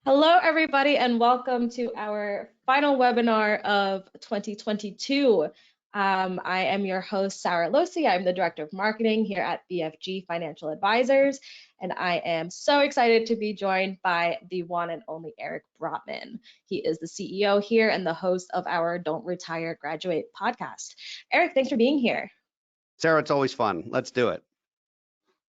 Hello, everybody, and welcome to our final webinar of 2022. I am your host, Sarah Losi. I'm the Director of Marketing here at BFG Financial Advisors, and I am so excited to be joined by the one and only Eric Brotman. He is the CEO here and the host of our Don't Retire, Graduate podcast. Eric, thanks for being here. Sarah, it's always fun. Let's do it.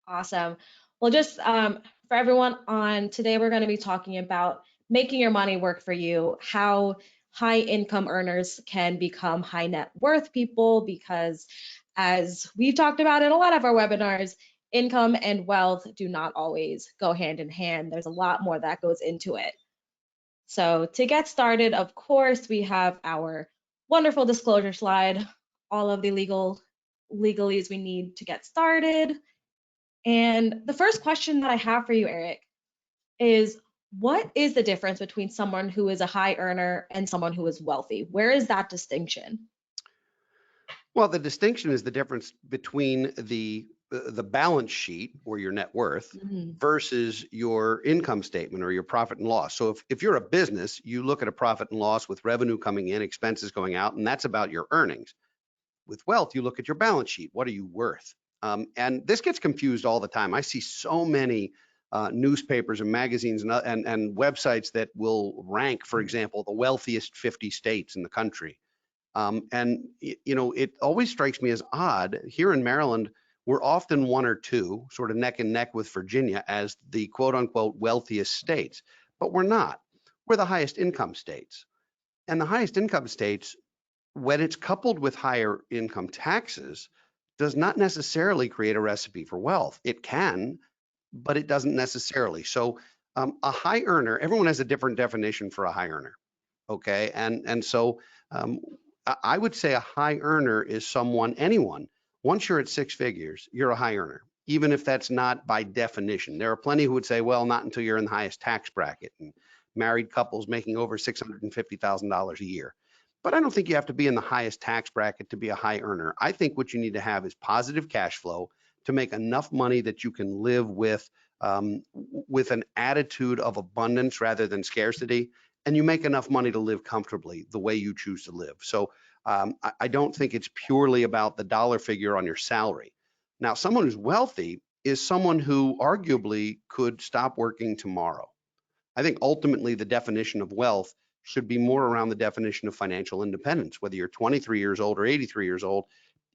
Awesome. Well, just for everyone on today, we're going to be talking about making your money work for you, how high income earners can become high net worth people, because as we've talked about in a lot of our webinars, income and wealth do not always go hand in hand. There's a lot more that goes into it. So to get started, of course, we have our wonderful disclosure slide, all of the legalese we need to get started. And the first question that I have for you, Eric, is what is the difference between someone who is a high earner and someone who is wealthy? Where is that distinction? Well, the distinction is the difference between the balance sheet or your net worth versus your income statement or your profit and loss. So if you're a business, you look at a profit and loss with revenue coming in, expenses going out, and that's about your earnings. With wealth, you look at your balance sheet. What are you worth? And this gets confused all the time. I see so many newspapers and magazines and websites that will rank, for example, the wealthiest 50 states in the country. And you know, it always strikes me as odd. Here in Maryland, we're often one or two, sort of neck and neck with Virginia as the quote unquote wealthiest states, but we're not. We're the highest income states. And the highest income states, when it's coupled with higher income taxes, does not necessarily create a recipe for wealth. It can, but it doesn't necessarily. So a high earner, everyone has a different definition for a high earner, okay? And so I would say a high earner is anyone. Once you're at six figures, you're a high earner, even if that's not by definition. There are plenty who would say, well, not until you're in the highest tax bracket, and married couples making over $650,000 a year. But I don't think you have to be in the highest tax bracket to be a high earner. I think what you need to have is positive cash flow to make enough money that you can live with an attitude of abundance rather than scarcity, and you make enough money to live comfortably the way you choose to live. So I don't think it's purely about the dollar figure on your salary. Now, someone who's wealthy is someone who arguably could stop working tomorrow. I think ultimately the definition of wealth should be more around the definition of financial independence. Whether you're 23 years old or 83 years old,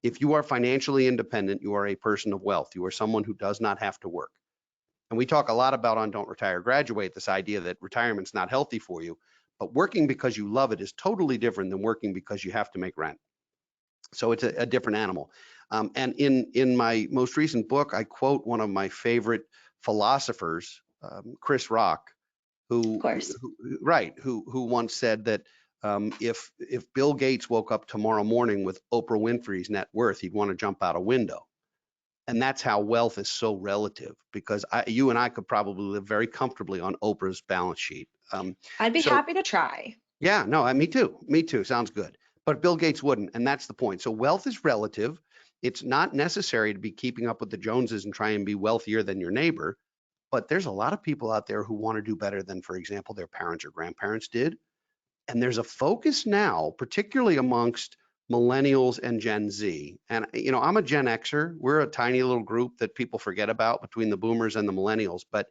if you are financially independent, you are a person of wealth. You are someone who does not have to work. And we talk a lot about on Don't Retire, Graduate, this idea that retirement's not healthy for you, but working because you love it is totally different than working because you have to make rent. So it's a different animal. And in my most recent book, I quote one of my favorite philosophers, Chris Rock, who once said that if Bill Gates woke up tomorrow morning with Oprah Winfrey's net worth, he'd want to jump out a window. And that's how wealth is so relative, because you and I could probably live very comfortably on Oprah's balance sheet. I'd be happy to try. Yeah, no, me too. Me too. Sounds good. But Bill Gates wouldn't, and that's the point. So wealth is relative. It's not necessary to be keeping up with the Joneses and try and be wealthier than your neighbor. But there's a lot of people out there who want to do better than, for example, their parents or grandparents did. And there's a focus now, particularly amongst millennials and Gen Z. And, you know, I'm a Gen Xer. We're a tiny little group that people forget about between the boomers and the millennials. But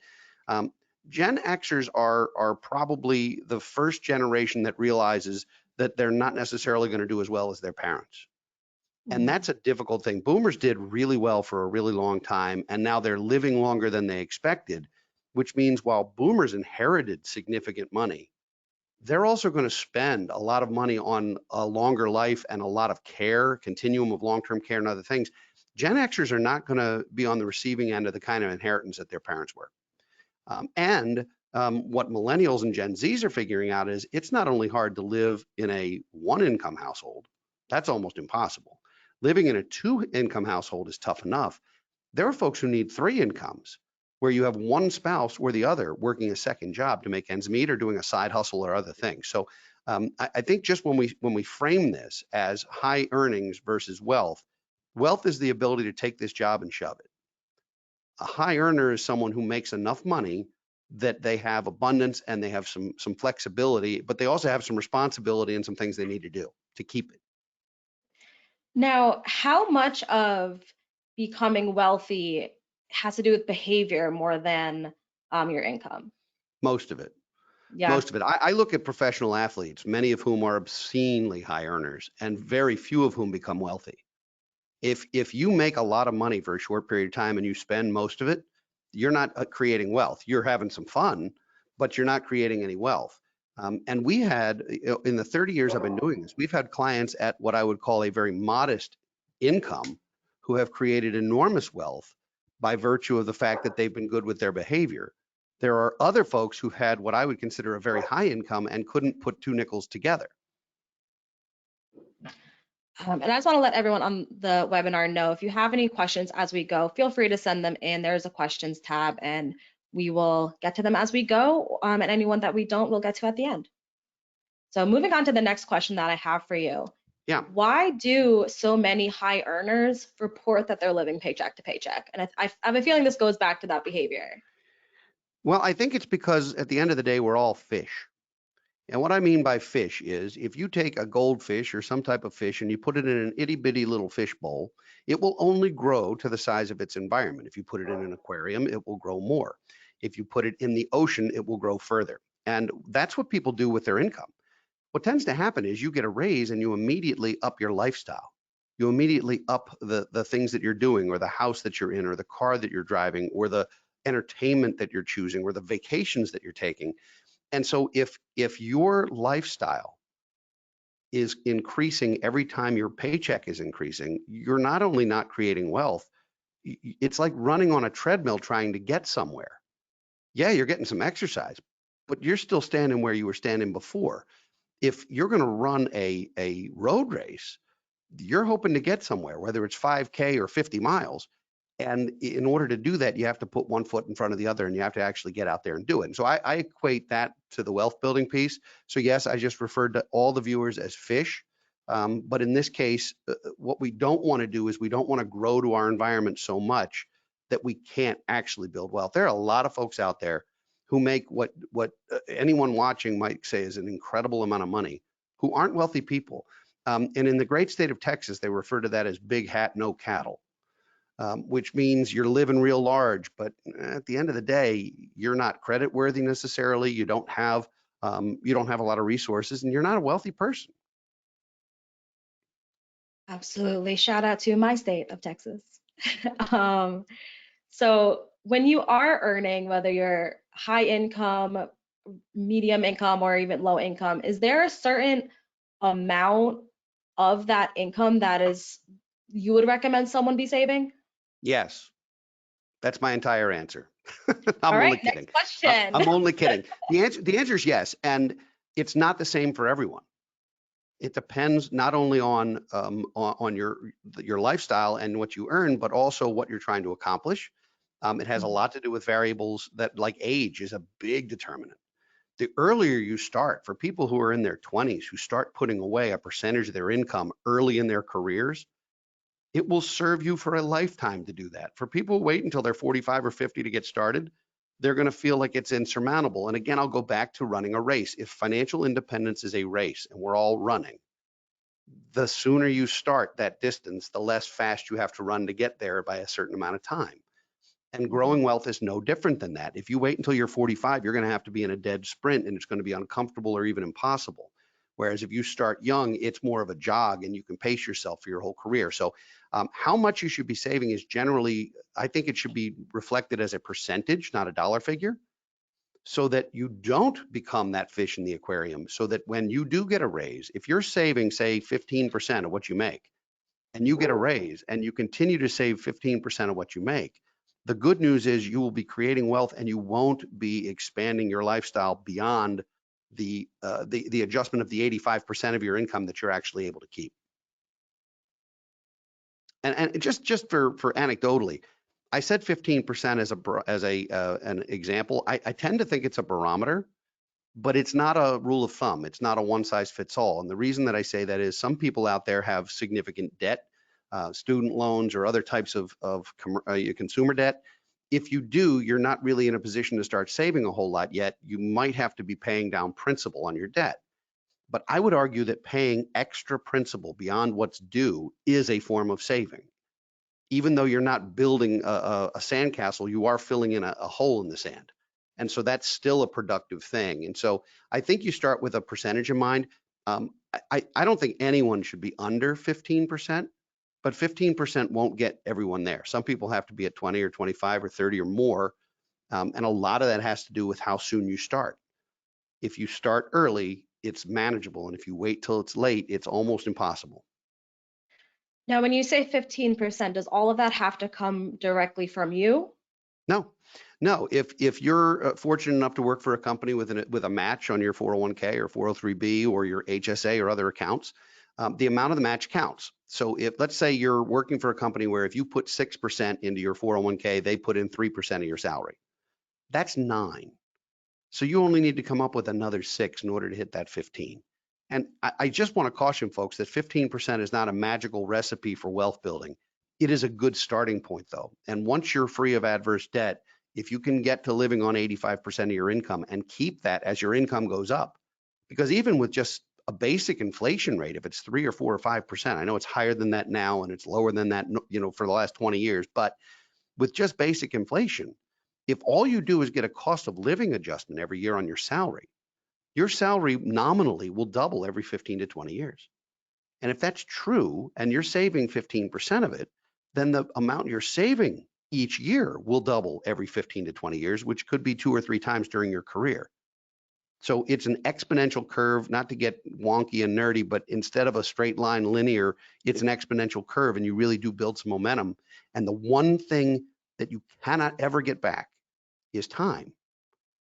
Gen Xers are probably the first generation that realizes that they're not necessarily going to do as well as their parents. And that's a difficult thing. Boomers did really well for a really long time, and now they're living longer than they expected, which means while boomers inherited significant money, they're also going to spend a lot of money on a longer life and a lot of care, continuum of long-term care and other things. Gen Xers are not going to be on the receiving end of the kind of inheritance that their parents were. What millennials and Gen Zs are figuring out is it's not only hard to live in a one-income household, that's almost impossible. Living in a two-income household is tough enough. There are folks who need three incomes, where you have one spouse or the other working a second job to make ends meet or doing a side hustle or other things. So I think just when we frame this as high earnings versus wealth, wealth is the ability to take this job and shove it. A high earner is someone who makes enough money that they have abundance and they have some flexibility, but they also have some responsibility and some things they need to do to keep it. Now, how much of becoming wealthy has to do with behavior more than your income? Most of it. Yeah. Most of it. I look at professional athletes, many of whom are obscenely high earners and very few of whom become wealthy. If you make a lot of money for a short period of time and you spend most of it, you're not creating wealth. You're having some fun, but you're not creating any wealth. And we had, in the 30 years I've been doing this, we've had clients at what I would call a very modest income who have created enormous wealth by virtue of the fact that they've been good with their behavior. There are other folks who had what I would consider a very high income and couldn't put two nickels together. And I just want to let everyone on the webinar know, if you have any questions as we go, feel free to send them in. There's a questions tab and we will get to them as we go. And anyone that we don't, we'll get to at the end. So moving on to the next question that I have for you. Yeah. Why do so many high earners report that they're living paycheck to paycheck? And I have a feeling this goes back to that behavior. Well, I think it's because at the end of the day, we're all fish. And what I mean by fish is if you take a goldfish or some type of fish and you put it in an itty bitty little fish bowl, it will only grow to the size of its environment. If you put it in an aquarium, it will grow more. If you put it in the ocean, it will grow further. And that's what people do with their income. What tends to happen is you get a raise and you immediately up your lifestyle. You immediately up the things that you're doing, or the house that you're in, or the car that you're driving, or the entertainment that you're choosing, or the vacations that you're taking. And so if your lifestyle is increasing every time your paycheck is increasing, you're not only not creating wealth, it's like running on a treadmill trying to get somewhere. Yeah, you're getting some exercise, but you're still standing where you were standing before. If you're going to run a road race, you're hoping to get somewhere, whether it's 5K or 50 miles. And in order to do that, you have to put one foot in front of the other and you have to actually get out there and do it. And so I equate that to the wealth building piece. So yes, I just referred to all the viewers as fish. But in this case, what we don't want to do is we don't want to grow to our environment so much that we can't actually build wealth. There are a lot of folks out there who make what anyone watching might say is an incredible amount of money, who aren't wealthy people. And in the great state of Texas, they refer to that as big hat, no cattle. Which means you're living real large, but at the end of the day, you're not credit worthy necessarily. You don't have a lot of resources, and you're not a wealthy person. Absolutely. Shout out to my state of Texas. So when you are earning, whether you're high income, medium income, or even low income, is there a certain amount of that income that you would recommend someone be saving? Yes, that's my entire answer. I'm only kidding. Next question. I'm only kidding. The answer is yes, and it's not the same for everyone. It depends not only on your lifestyle and what you earn, but also what you're trying to accomplish. It has a lot to do with variables that, like age, is a big determinant. The earlier you start, for people who are in their 20s, who start putting away a percentage of their income early in their careers, it will serve you for a lifetime to do that. For people who wait until they're 45 or 50 to get started, they're going to feel like it's insurmountable. And again, I'll go back to running a race. If financial independence is a race and we're all running, the sooner you start that distance, the less fast you have to run to get there by a certain amount of time. And growing wealth is no different than that. If you wait until you're 45, you're going to have to be in a dead sprint, and it's going to be uncomfortable or even impossible. Whereas if you start young, it's more of a jog and you can pace yourself for your whole career. So how much you should be saving is generally, I think it should be reflected as a percentage, not a dollar figure, so that you don't become that fish in the aquarium. So that when you do get a raise, if you're saving, say, 15% of what you make, and you get a raise and you continue to save 15% of what you make, the good news is you will be creating wealth and you won't be expanding your lifestyle beyond the adjustment of the 85% of your income that you're actually able to keep. And just for anecdotally, I said 15% as an example. I tend to think it's a barometer, but it's not a rule of thumb. It's not a one size fits all. And the reason that I say that is some people out there have significant debt, student loans or other types of consumer debt. If you do, you're not really in a position to start saving a whole lot yet. You might have to be paying down principal on your debt. But I would argue that paying extra principal beyond what's due is a form of saving. Even though you're not building a sandcastle, you are filling in a hole in the sand. And so that's still a productive thing. And so I think you start with a percentage in mind. I don't think anyone should be under 15%, but 15% won't get everyone there. Some people have to be at 20 or 25 or 30 or more. And a lot of that has to do with how soon you start. If you start early, it's manageable. And if you wait till it's late, it's almost impossible. Now, when you say 15%, does all of that have to come directly from you? No, no. If you're fortunate enough to work for a company with a match on your 401k or 403b or your HSA or other accounts, the amount of the match counts. So if, let's say you're working for a company where if you put 6% into your 401k, they put in 3% of your salary. That's 9. So you only need to come up with another 6 in order to hit that 15. And I just want to caution folks that 15% is not a magical recipe for wealth building. It is a good starting point though. And once you're free of adverse debt, if you can get to living on 85% of your income and keep that as your income goes up, because even with just a basic inflation rate, if it's 3 or 4 or 5%, I know it's higher than that now and it's lower than that, for the last 20 years, but with just basic inflation, if all you do is get a cost of living adjustment every year on your salary nominally will double every 15 to 20 years. And if that's true, and you're saving 15% of it, then the amount you're saving each year will double every 15 to 20 years, which could be 2 or 3 times during your career. So it's an exponential curve, not to get wonky and nerdy, but instead of a straight line linear, it's an exponential curve, and you really do build some momentum. And the one thing that you cannot ever get back is time.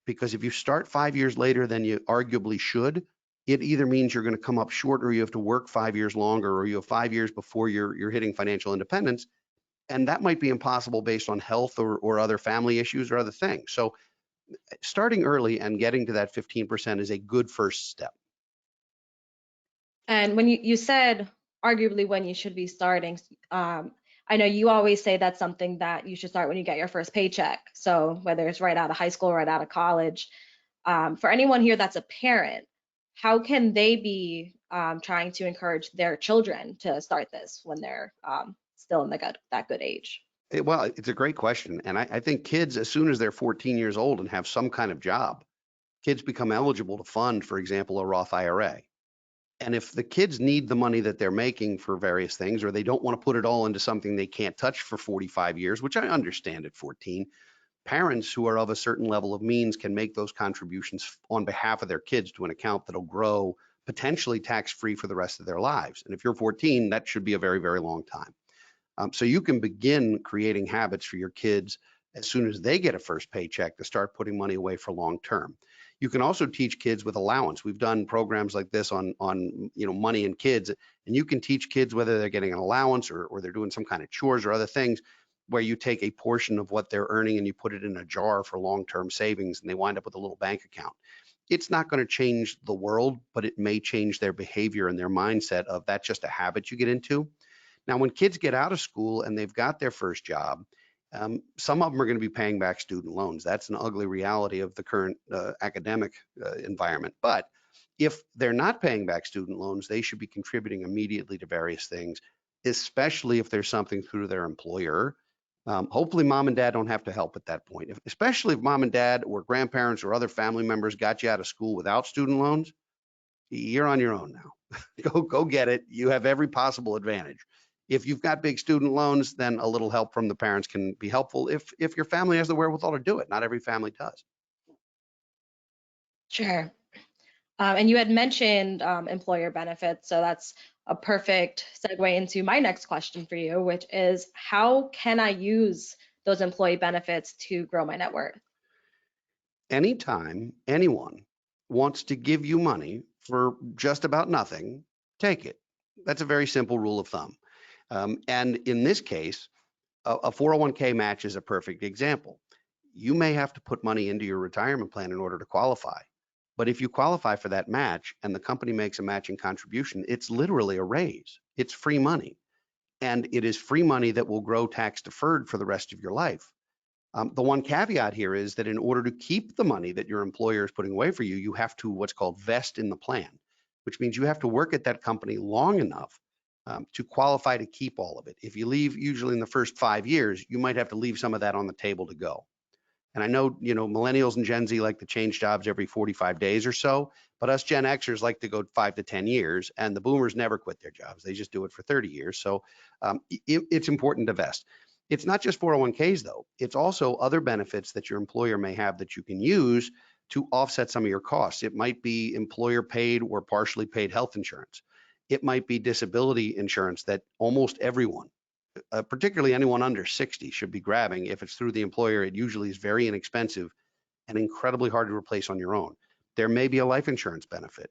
Because if you start 5 years later than you arguably should, it either means you're going to come up short, or you have to work 5 years longer, or you have 5 years before you're hitting financial independence. And that might be impossible based on health or other family issues or other things. So starting early and getting to that 15% is a good first step. And when you said arguably when you should be starting, I know you always say that's something that you should start when you get your first paycheck. So whether it's right out of high school, right out of college, for anyone here that's a parent, how can they be trying to encourage their children to start this when they're still in that good age? Well, it's a great question. And I think kids, as soon as they're 14 years old and have some kind of job, kids become eligible to fund, for example, a Roth IRA. And if the kids need the money that they're making for various things, or they don't want to put it all into something they can't touch for 45 years, which I understand at 14, parents who are of a certain level of means can make those contributions on behalf of their kids to an account that'll grow potentially tax-free for the rest of their lives. And if you're 14, that should be a very, very long time. So you can begin creating habits for your kids as soon as they get a first paycheck to start putting money away for long term. You can also teach kids with allowance. We've done programs like this on money and kids, and you can teach kids whether they're getting an allowance or they're doing some kind of chores or other things, where you take a portion of what they're earning and you put it in a jar for long-term savings, and they wind up with a little bank account. It's not going to change the world, but it may change their behavior and their mindset of that's just a habit you get into. Now, when kids get out of school and they've got their first job, some of them are going to be paying back student loans. That's an ugly reality of the current academic environment. But if they're not paying back student loans, they should be contributing immediately to various things, especially if there's something through their employer. Hopefully mom and dad don't have to help at that point, especially if mom and dad or grandparents or other family members got you out of school without student loans. You're on your own now. Go get it. You have every possible advantage. If you've got big student loans, then a little help from the parents can be helpful if your family has the wherewithal to do it. Not every family does. Sure. And you had mentioned employer benefits, so that's a perfect segue into my next question for you, which is how can I use those employee benefits to grow my net worth? Anytime anyone wants to give you money for just about nothing, take it. That's a very simple rule of thumb. And in this case, a 401k match is a perfect example. You may have to put money into your retirement plan in order to qualify. But if you qualify for that match and the company makes a matching contribution, it's literally a raise. It's free money. And it is free money that will grow tax deferred for the rest of your life. The one caveat here is that in order to keep the money that your employer is putting away for you, you have to what's called vest in the plan, which means you have to work at that company long enough to qualify to keep all of it. If you leave usually in the first 5 years, you might have to leave some of that on the table to go. And I know, millennials and Gen Z like to change jobs every 45 days or so, but us Gen Xers like to go 5 to 10 years, and the boomers never quit their jobs. They just do it for 30 years. So it's important to vest. It's not just 401ks though. It's also other benefits that your employer may have that you can use to offset some of your costs. It might be employer paid or partially paid health insurance. It might be disability insurance that almost everyone, particularly anyone under 60, should be grabbing. If it's through the employer, it usually is very inexpensive and incredibly hard to replace on your own. There may be a life insurance benefit.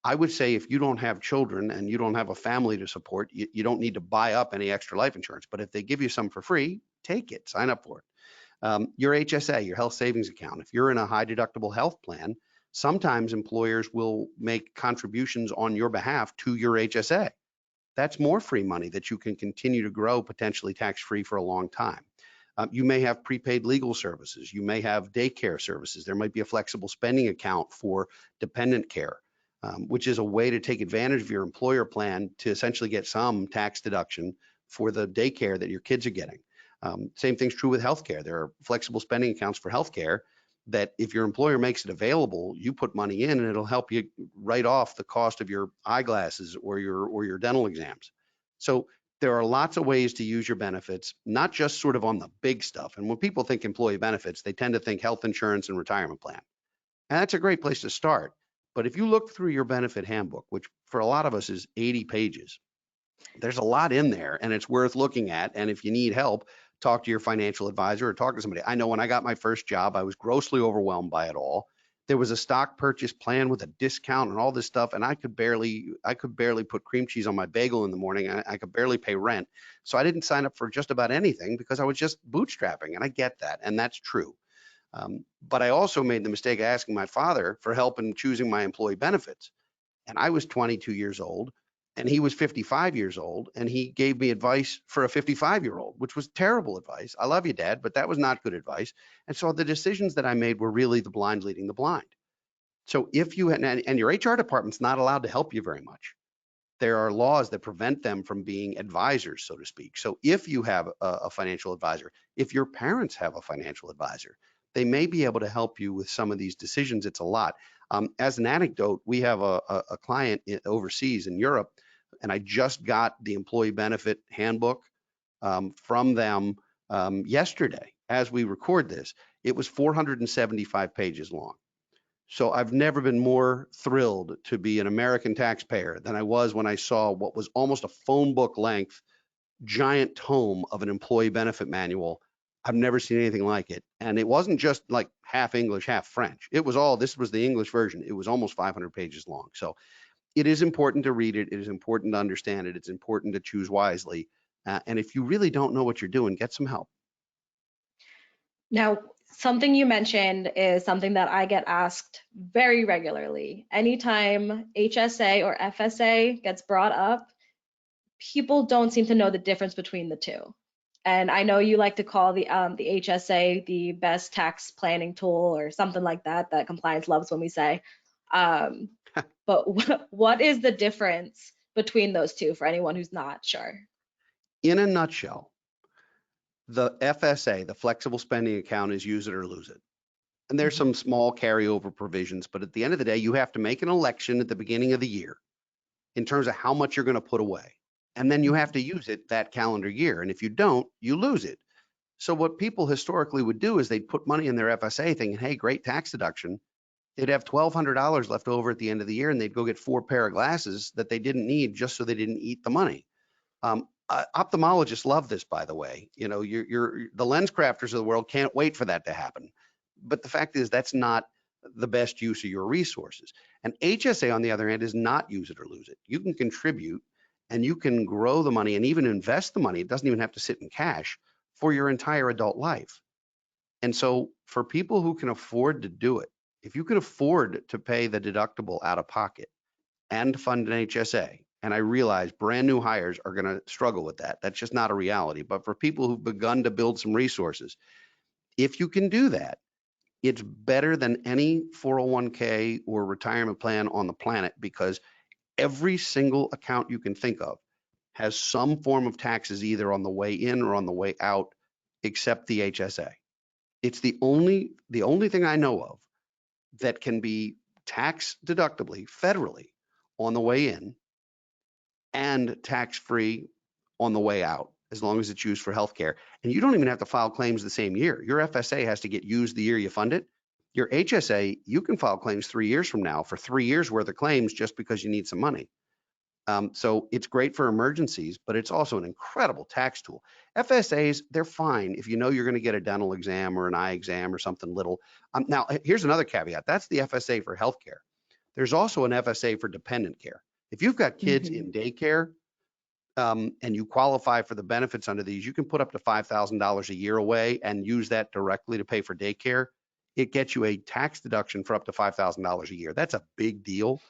I would say if you don't have children and you don't have a family to support, you don't need to buy up any extra life insurance. But if they give you some for free, take it, sign up for it. Your HSA, your health savings account, if you're in a high deductible health plan, sometimes employers will make contributions on your behalf to your HSA. That's more free money that you can continue to grow potentially tax-free for a long time. You may have prepaid legal services. You may have daycare services. There might be a flexible spending account for dependent care, which is a way to take advantage of your employer plan to essentially get some tax deduction for the daycare that your kids are getting. Same thing's true with healthcare. There are flexible spending accounts for healthcare that if your employer makes it available, you put money in and it'll help you write off the cost of your eyeglasses or your dental exams. So there are lots of ways to use your benefits, not just sort of on the big stuff. And when people think employee benefits, they tend to think health insurance and retirement plan. And that's a great place to start. But if you look through your benefit handbook, which for a lot of us is 80 pages, there's a lot in there and it's worth looking at. And if you need help, talk to your financial advisor or talk to somebody. I know when I got my first job, I was grossly overwhelmed by it all. There was a stock purchase plan with a discount and all this stuff, and I could barely put cream cheese on my bagel in the morning. I could barely pay rent. So I didn't sign up for just about anything because I was just bootstrapping, and I get that, and that's true. But I also made the mistake of asking my father for help in choosing my employee benefits. And I was 22 years old and he was 55 years old, and he gave me advice for a 55-year-old, which was terrible advice. I love you, Dad, but that was not good advice. And so the decisions that I made were really the blind leading the blind. So if you had, and your HR department's not allowed to help you very much. There are laws that prevent them from being advisors, so to speak. So if you have a financial advisor, if your parents have a financial advisor, they may be able to help you with some of these decisions. It's a lot. As an anecdote, we have a client overseas in Europe, and I just got the employee benefit handbook from them yesterday as we record this. It was 475 pages long. So I've never been more thrilled to be an American taxpayer than I was when I saw what was almost a phone book length giant tome of an employee benefit manual. I've never seen anything like it. And it wasn't just like half English, half French. It was this was the English version. It was almost 500 pages long. So it is important to read it. It is important to understand it. It's important to choose wisely. And if you really don't know what you're doing, get some help. Now, something you mentioned is something that I get asked very regularly. Anytime HSA or FSA gets brought up, people don't seem to know the difference between the two. And I know you like to call the HSA the best tax planning tool or something like that, that compliance loves when we say. But what is the difference between those two for anyone who's not sure? In a nutshell, the FSA, the flexible spending account, is use it or lose it. And there's some small carryover provisions, but at the end of the day, you have to make an election at the beginning of the year in terms of how much you're going to put away. And then you have to use it that calendar year. And if you don't, you lose it. So what people historically would do is they'd put money in their FSA thinking, hey, great tax deduction. They'd have $1,200 left over at the end of the year, and they'd go get 4 pair of glasses that they didn't need just so they didn't eat the money. Ophthalmologists love this, by the way. You know, the lens crafters of the world can't wait for that to happen. But the fact is that's not the best use of your resources. And HSA, on the other hand, is not use it or lose it. You can contribute and you can grow the money and even invest the money. It doesn't even have to sit in cash for your entire adult life. And so for people who can afford to do it, if you can afford to pay the deductible out of pocket and fund an HSA, and I realize brand new hires are going to struggle with that. That's just not a reality. But for people who've begun to build some resources, If you can do that, it's better than any 401k or retirement plan on the planet, because every single account you can think of has some form of taxes either on the way in or on the way out, except the HSA. It's the only thing I know of that can be tax deductibly federally on the way in and tax-free on the way out, as long as it's used for healthcare. And you don't even have to file claims the same year. Your FSA has to get used the year you fund it. Your HSA, you can file claims 3 years from now for 3 years worth of claims just because you need some money. So it's great for emergencies, but it's also an incredible tax tool. FSAs, they're fine if you know you're going to get a dental exam or an eye exam or something little. Now, here's another caveat. That's the FSA for healthcare. There's also an FSA for dependent care. If you've got kids in daycare and you qualify for the benefits under these, you can put up to $5,000 a year away and use that directly to pay for daycare. It gets you a tax deduction for up to $5,000 a year. That's a big deal.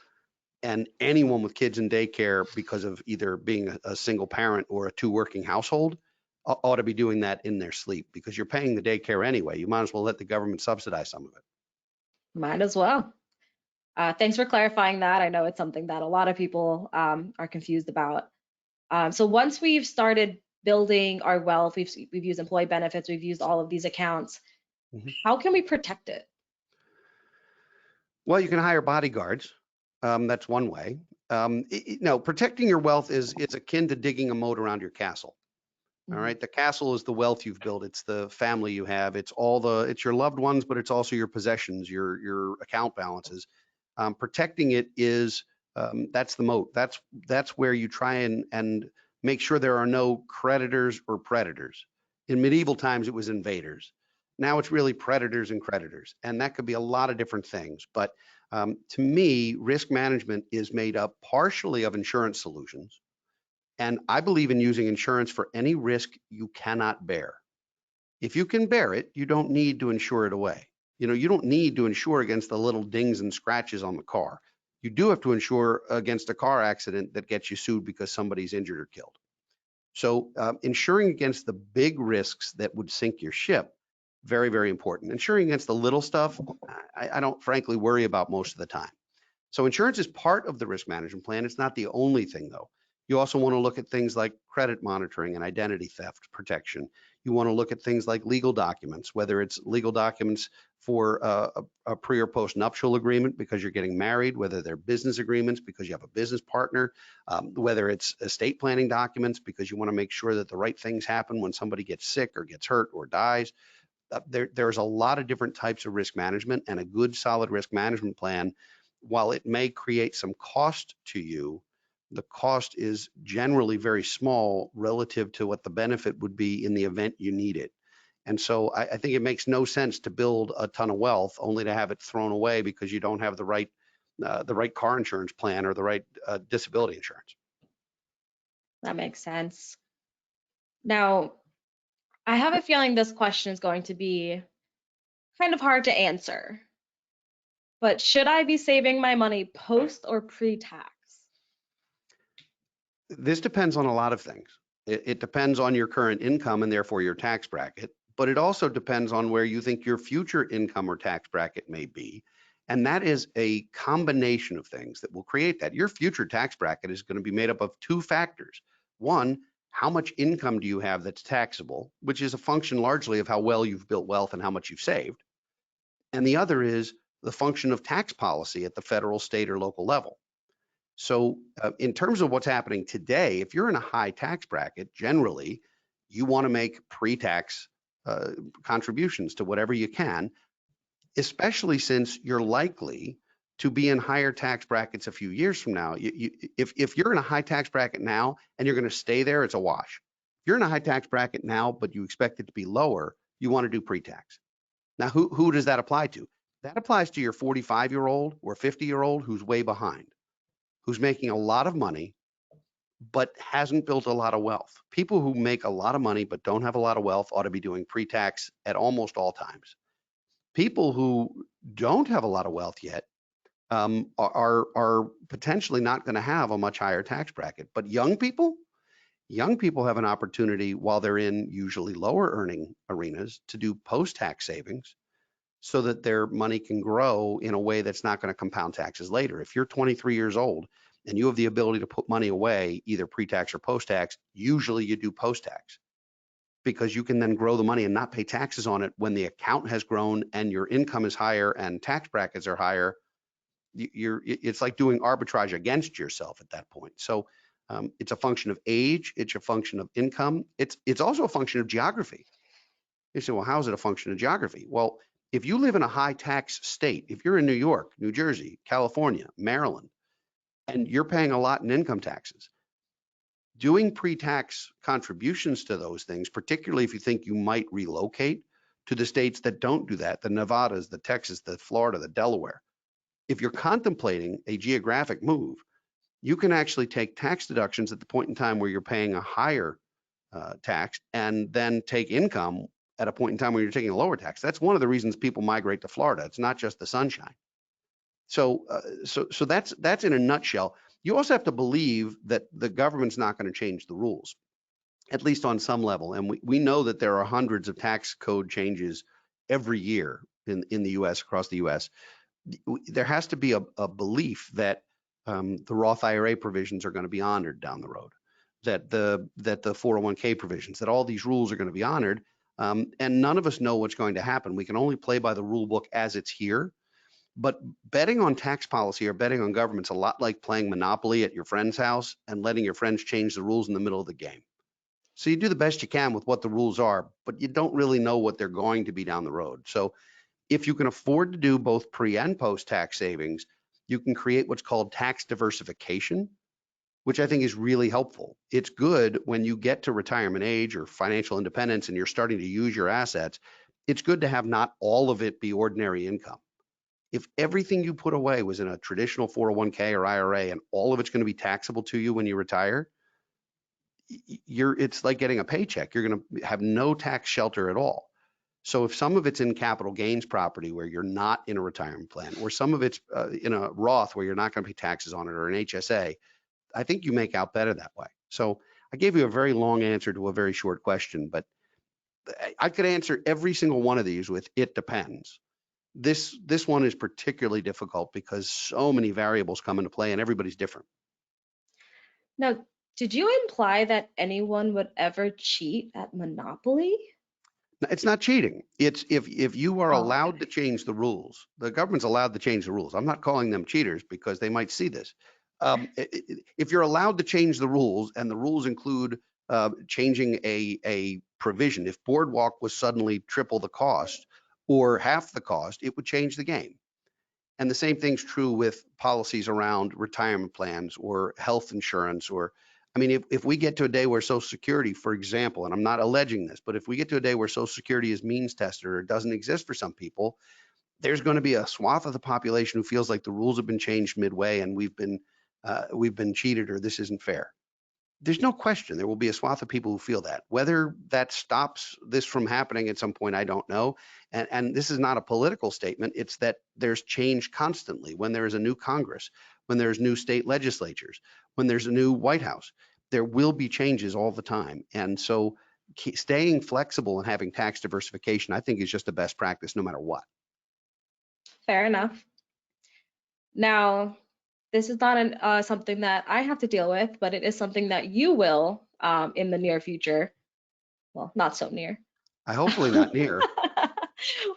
And anyone with kids in daycare, because of either being a single parent or a 2 working household, ought to be doing that in their sleep, because you're paying the daycare anyway. You might as well let the government subsidize some of it. Might as well. Thanks for clarifying that. I know it's something that a lot of people are confused about. So once we've started building our wealth, we've used employee benefits, we've used all of these accounts, how can we protect it? Well, you can hire bodyguards. That's one way. Protecting your wealth is akin to digging a moat around your castle. All right. The castle is the wealth you've built. It's the family you have. It's your loved ones, but it's also your possessions, your account balances. Protecting it is, that's the moat. That's where you try and make sure there are no creditors or predators. In medieval times, it was invaders. Now it's really predators and creditors. And that could be a lot of different things. But to me, risk management is made up partially of insurance solutions. And I believe in using insurance for any risk you cannot bear. If you can bear it, you don't need to insure it away. You don't need to insure against the little dings and scratches on the car. You do have to insure against a car accident that gets you sued because somebody's injured or killed. So insuring against the big risks that would sink your ship, very, very important. Insuring against the little stuff, I don't frankly worry about most of the time. So insurance is part of the risk management plan. It's not the only thing, though. You also want to look at things like credit monitoring and identity theft protection. You want to look at things like legal documents, whether it's legal documents for a pre or post nuptial agreement because you're getting married, whether they're business agreements because you have a business partner, whether it's estate planning documents because you want to make sure that the right things happen when somebody gets sick or gets hurt or dies. There's a lot of different types of risk management, and a good solid risk management plan, while it may create some cost to you, the cost is generally very small relative to what the benefit would be in the event you need it. And so I think it makes no sense to build a ton of wealth only to have it thrown away because you don't have the right car insurance plan or the right disability insurance. That makes sense. Now, I have a feeling this question is going to be kind of hard to answer, but should I be saving my money post or pre-tax? This depends on a lot of things. It depends on your current income and therefore your tax bracket, but it also depends on where you think your future income or tax bracket may be. And that is a combination of things that will create that. Your future tax bracket is going to be made up of 2 factors. One, how much income do you have that's taxable, which is a function largely of how well you've built wealth and how much you've saved. And the other is the function of tax policy at the federal, state, or local level. So in terms of what's happening today, if you're in a high tax bracket, generally, you want to make pre-tax contributions to whatever you can, especially since you're likely to be in higher tax brackets a few years from now. If you're in a high tax bracket now and you're going to stay there, it's a wash. If you're in a high tax bracket now, but you expect it to be lower, you want to do pre-tax. Now, who does that apply to? That applies to your 45-year-old or 50-year-old who's way behind, who's making a lot of money, but hasn't built a lot of wealth. People who make a lot of money but don't have a lot of wealth ought to be doing pre-tax at almost all times. People who don't have a lot of wealth yet are potentially not going to have a much higher tax bracket. But young people, Young people have an opportunity while they're in usually lower earning arenas to do post-tax savings so that their money can grow in a way that's not going to compound taxes later. If you're 23 years old and you have the ability to put money away, either pre-tax or post-tax, usually you do post-tax because you can then grow the money and not pay taxes on it when the account has grown and your income is higher and tax brackets are higher. It's like doing arbitrage against yourself at that point. So it's a function of age, it's a function of income, it's also a function of geography. You say, well, how is it a function of geography? Well, if you live in a high tax state, if you're in New York, New Jersey, California, Maryland, and you're paying a lot in income taxes, doing pre-tax contributions to those things, particularly if you think you might relocate to the states that don't do that, the Nevadas, the Texas, the Florida, the Delaware, if you're contemplating a geographic move, you can actually take tax deductions at the point in time where you're paying a higher tax and then take income at a point in time where you're taking a lower tax. That's one of the reasons people migrate to Florida. It's not just the sunshine. So that's in a nutshell. You also have to believe that the government's not going to change the rules, at least on some level. And we know that there are hundreds of tax code changes every year in the US, across the US. There has to be a belief that the Roth IRA provisions are going to be honored down the road, that the 401k provisions, that all these rules are going to be honored. And none of us know what's going to happen. We can only play by the rule book as it's here. But betting on tax policy or betting on government's a lot like playing Monopoly at your friend's house and letting your friends change the rules in the middle of the game. So you do the best you can with what the rules are, but you don't really know what they're going to be down the road. So if you can afford to do both pre and post tax savings, you can create what's called tax diversification, which I think is really helpful. It's good when you get to retirement age or financial independence and you're starting to use your assets. It's good to have not all of it be ordinary income. If everything you put away was in a traditional 401k or IRA and all of it's going to be taxable to you when you retire, it's like getting a paycheck. You're going to have no tax shelter at all. So if some of it's in capital gains property where you're not in a retirement plan, or some of it's in a Roth where you're not going to pay taxes on it, or an HSA, I think you make out better that way. So I gave you a very long answer to a very short question, but I could answer every single one of these with "it depends." This one is particularly difficult because so many variables come into play and everybody's different. Now, did you imply that anyone would ever cheat at Monopoly? It's not cheating. It's if you are Oh, allowed to okay. change the rules, the government's allowed to change the rules. I'm not calling them cheaters because they might see this. If you're allowed to change the rules and the rules include changing a provision, if Boardwalk was suddenly triple the cost or half the cost, it would change the game. And the same thing's true with policies around retirement plans or health insurance. Or, I mean, if we get to a day where Social Security, for example, and I'm not alleging this, but if we get to a day where Social Security is means tested or doesn't exist for some people, there's going to be a swath of the population who feels like the rules have been changed midway and we've been cheated or this isn't fair. There's no question there will be a swath of people who feel that. Whether that stops this from happening at some point, I don't know. And this is not a political statement. It's that there's change constantly. When there is a new Congress, when there's new state legislatures, when there's a new White House, there will be changes all the time. And so staying flexible and having tax diversification, I think, is just the best practice no matter what. Fair enough. Now, this is not something that I have to deal with, but it is something that you will in the near future. Well, not so near. I hopefully not near.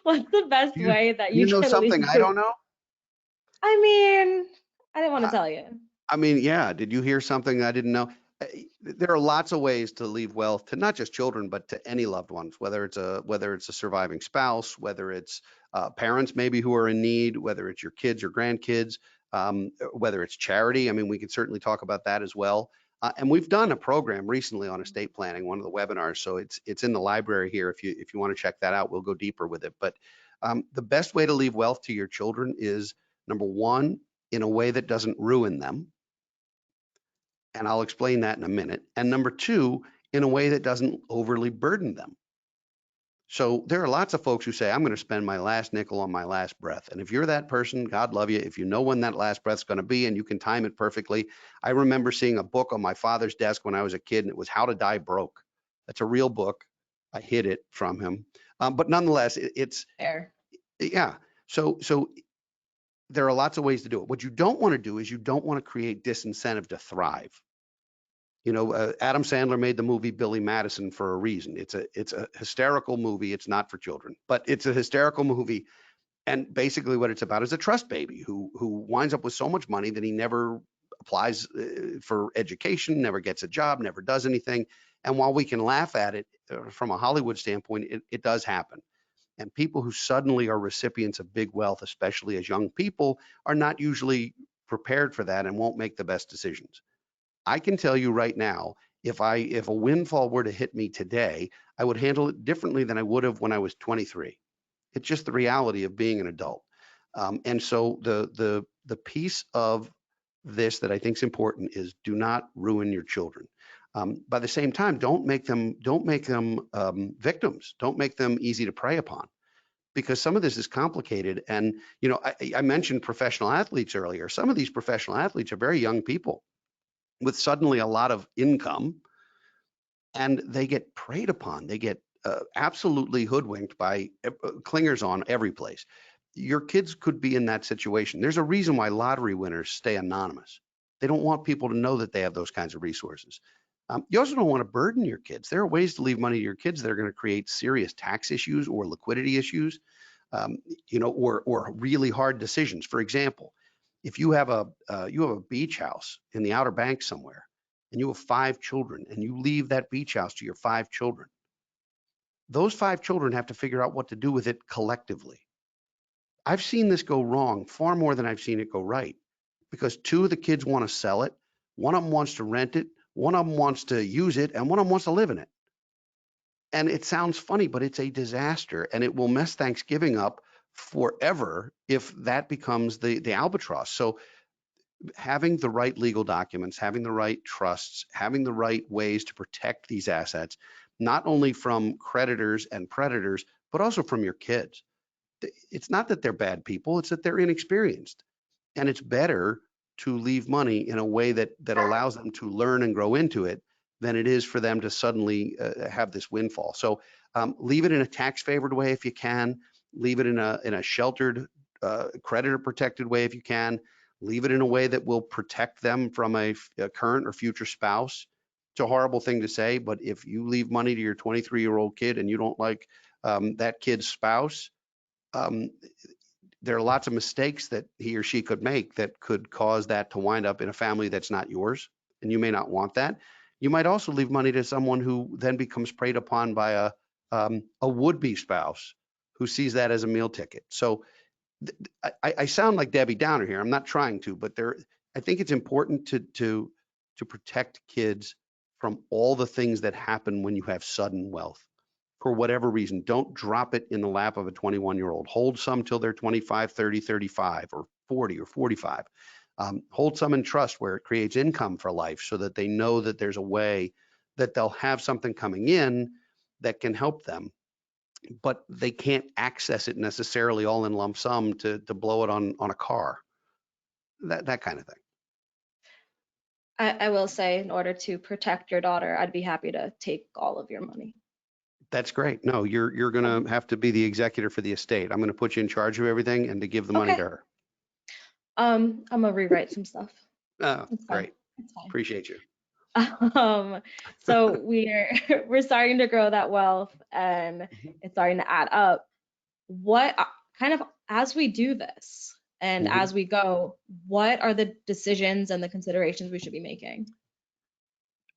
What's the best You, way that you you know can something leave I your... don't know? I mean, I didn't want to tell you. I mean, yeah. Did you hear something I didn't know? There are lots of ways to leave wealth to not just children, but to any loved ones, whether it's a surviving spouse, whether it's parents maybe who are in need, whether it's your kids or grandkids, whether it's charity. I mean, we could certainly talk about that as well. And we've done a program recently on estate planning, one of the webinars. So it's in the library here. If you want to check that out, we'll go deeper with it. But the best way to leave wealth to your children is, number one, in a way that doesn't ruin them. And I'll explain that in a minute. And number two, in a way that doesn't overly burden them. So there are lots of folks who say, I'm going to spend my last nickel on my last breath. And if you're that person, God love you. If you know when that last breath's going to be and you can time it perfectly. I remember seeing a book on my father's desk when I was a kid, and it was How to Die Broke. That's a real book. I hid it from him. But nonetheless, it's, Fair. yeah. So there are lots of ways to do it. What you don't want to do is you don't want to create disincentive to thrive. You know, Adam Sandler made the movie Billy Madison for a reason. It's a hysterical movie. It's not for children, but it's a hysterical movie. And basically, what it's about is a trust baby who winds up with so much money that he never applies for education, never gets a job, never does anything. And while we can laugh at it from a Hollywood standpoint, it does happen. And people who suddenly are recipients of big wealth, especially as young people, are not usually prepared for that and won't make the best decisions. I can tell you right now, if a windfall were to hit me today, I would handle it differently than I would have when I was 23. It's just the reality of being an adult. And so the piece of this that I think is important is do not ruin your children. By the same time, don't make them victims. Don't make them easy to prey upon, because some of this is complicated. And you know, I mentioned professional athletes earlier. Some of these professional athletes are very young people with suddenly a lot of income, and they get preyed upon. They get absolutely hoodwinked by clingers on every place. Your kids could be in that situation. There's a reason why lottery winners stay anonymous. They don't want people to know that they have those kinds of resources. You also don't want to burden your kids. There are ways to leave money to your kids that are going to create serious tax issues or liquidity issues, you know, or really hard decisions. For example, if you have a beach house in the Outer Banks somewhere, and you have 5 children, and you leave that beach house to your 5 children, those 5 children have to figure out what to do with it collectively. I've seen this go wrong far more than I've seen it go right, because 2 of the kids want to sell it, one of them wants to rent it, one of them wants to use it, and one of them wants to live in it. And it sounds funny, but it's a disaster, and it will mess Thanksgiving up forever if that becomes the albatross. So having the right legal documents, having the right trusts, having the right ways to protect these assets, not only from creditors and predators, but also from your kids. It's not that they're bad people, it's that they're inexperienced. And it's better to leave money in a way that allows them to learn and grow into it than it is for them to suddenly have this windfall. So leave it in a tax favored way if you can. Leave it in a sheltered, creditor protected way if you can. Leave it in a way that will protect them from a current or future spouse. It's a horrible thing to say, but if you leave money to your 23-year-old kid and you don't like that kid's spouse, there are lots of mistakes that he or she could make that could cause that to wind up in a family that's not yours, and you may not want that. You might also leave money to someone who then becomes preyed upon by a would-be spouse who sees that as a meal ticket. So I sound like Debbie Downer here. I'm not trying to, but I think it's important to protect kids from all the things that happen when you have sudden wealth. For whatever reason, don't drop it in the lap of a 21-year-old. Hold some till they're 25, 30, 35, or 40 or 45. Hold some in trust where it creates income for life so that they know that there's a way that they'll have something coming in that can help them, but they can't access it necessarily all in lump sum to blow it on a car, that kind of thing. I will say, in order to protect your daughter, I'd be happy to take all of your money. That's great. No, you're going to have to be the executor for the estate. I'm going to put you in charge of everything and to give the money Okay. to her. I'm gonna rewrite some stuff. Oh, It's fine. great. It's fine. Appreciate you. So we're starting to grow that wealth, and it's starting to add up. What kind of, as we do this and Mhm. as we go, what are the decisions and the considerations we should be making?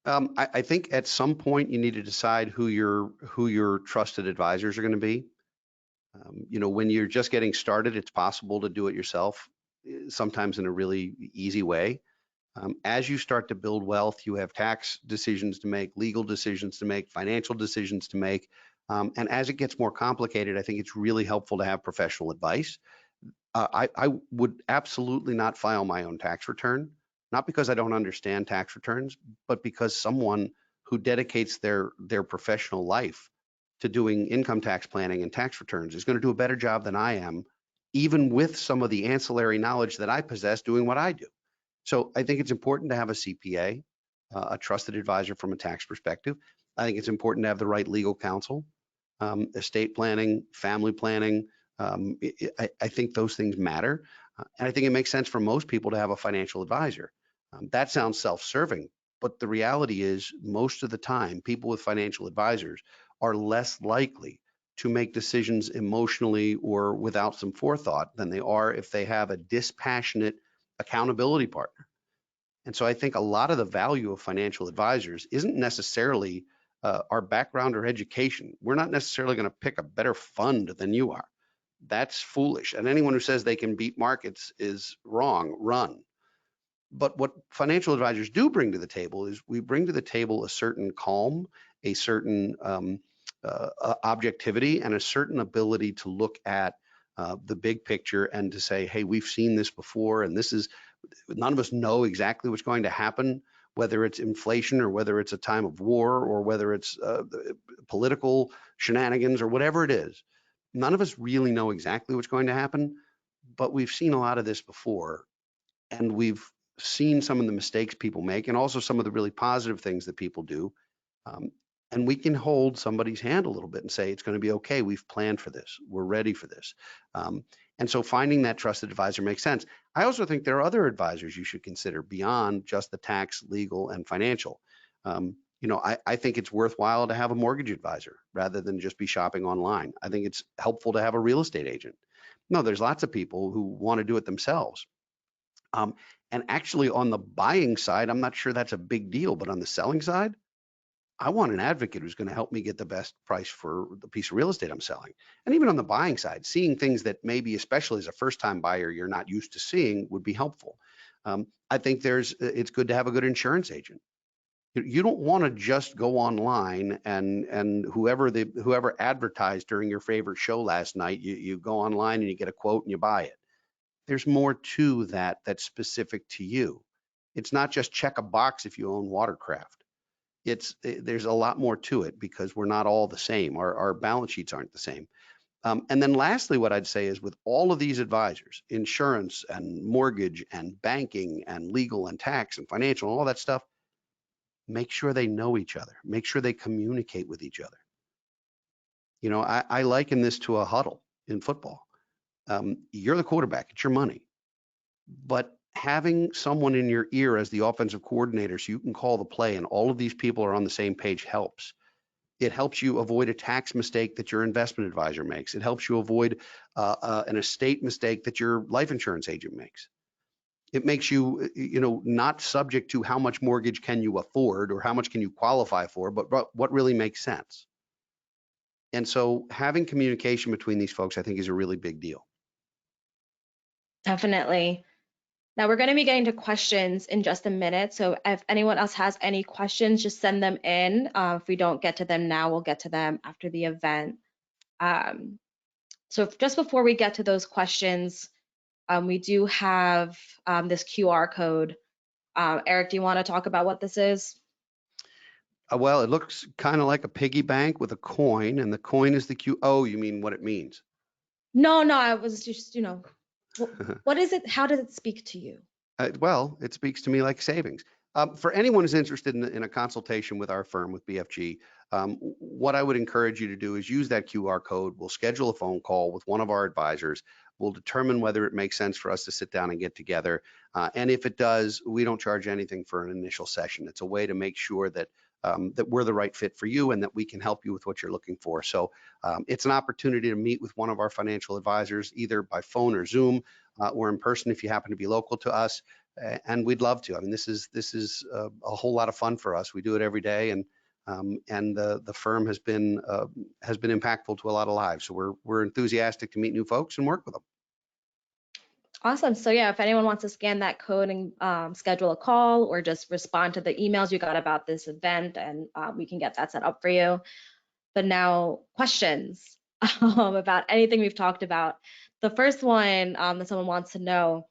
I think at some point you need to decide who your trusted advisors are going to be. You know, when you're just getting started, it's possible to do it yourself, sometimes in a really easy way. As you start to build wealth, you have tax decisions to make, legal decisions to make, financial decisions to make. And as it gets more complicated, I think it's really helpful to have professional advice. I would absolutely not file my own tax return, not because I don't understand tax returns, but because someone who dedicates their professional life to doing income tax planning and tax returns is going to do a better job than I am, even with some of the ancillary knowledge that I possess doing what I do. So I think it's important to have a CPA, a trusted advisor from a tax perspective. I think it's important to have the right legal counsel, estate planning, family planning. I think those things matter. And I think it makes sense for most people to have a financial advisor. That sounds self-serving, but the reality is most of the time, people with financial advisors are less likely to make decisions emotionally or without some forethought than they are if they have a dispassionate accountability partner. And so I think a lot of the value of financial advisors isn't necessarily our background or education. We're not necessarily going to pick a better fund than you are. That's foolish. And anyone who says they can beat markets is wrong. Run. But what financial advisors do bring to the table is we bring to the table a certain calm, a certain objectivity, and a certain ability to look at the big picture and to say, hey, we've seen this before, and this is, none of us know exactly what's going to happen, whether it's inflation or whether it's a time of war or whether it's political shenanigans or whatever it is. None of us really know exactly what's going to happen, but we've seen a lot of this before, and we've seen some of the mistakes people make and also some of the really positive things that people do. And we can hold somebody's hand a little bit and say, it's going to be okay. We've planned for this. We're ready for this. And so finding that trusted advisor makes sense. I also think there are other advisors you should consider beyond just the tax, legal, and financial. I think it's worthwhile to have a mortgage advisor rather than just be shopping online. I think it's helpful to have a real estate agent. No, there's lots of people who want to do it themselves. And actually on the buying side, I'm not sure that's a big deal, but on the selling side, I want an advocate who's going to help me get the best price for the piece of real estate I'm selling. And even on the buying side, seeing things that maybe, especially as a first-time buyer, you're not used to seeing would be helpful. I think it's good to have a good insurance agent. You don't want to just go online and whoever advertised during your favorite show last night, you go online and you get a quote and you buy it. There's more to that that's specific to you. It's not just check a box if you own watercraft. There's a lot more to it because we're not all the same. Our balance sheets aren't the same. And then lastly, what I'd say is with all of these advisors, insurance and mortgage and banking and legal and tax and financial and all that stuff, make sure they know each other. Make sure they communicate with each other. I liken this to a huddle in football. You're the quarterback, it's your money. But having someone in your ear as the offensive coordinator so you can call the play and all of these people are on the same page helps. It helps you avoid a tax mistake that your investment advisor makes. It helps you avoid an estate mistake that your life insurance agent makes. It makes you, not subject to how much mortgage can you afford or how much can you qualify for, but what really makes sense. And so having communication between these folks, I think, is a really big deal. Definitely. Now we're going to be getting to questions in just a minute. So if anyone else has any questions, just send them in. If we don't get to them now, we'll get to them after the event. So just before we get to those questions, we do have this QR code. Eric, do you want to talk about what this is? Well, it looks kind of like a piggy bank with a coin, and the coin is the Q. Oh, you mean what it means? No, I was just, what is it? How does it speak to you? Well, it speaks to me like savings. For anyone who's interested in a consultation with our firm, with BFG, what I would encourage you to do is use that QR code. We'll schedule a phone call with one of our advisors. We'll determine whether it makes sense for us to sit down and get together. And if it does, we don't charge anything for an initial session. It's a way to make sure that that we're the right fit for you and that we can help you with what you're looking for. So it's an opportunity to meet with one of our financial advisors, either by phone or Zoom, or in person if you happen to be local to us. And we'd love to. I mean, this is a whole lot of fun for us. We do it every day, and the firm has been impactful to a lot of lives. So we're enthusiastic to meet new folks and work with them. Awesome. So yeah, if anyone wants to scan that code and schedule a call or just respond to the emails you got about this event, and we can get that set up for you. But now questions about anything we've talked about. The first one that someone wants to know,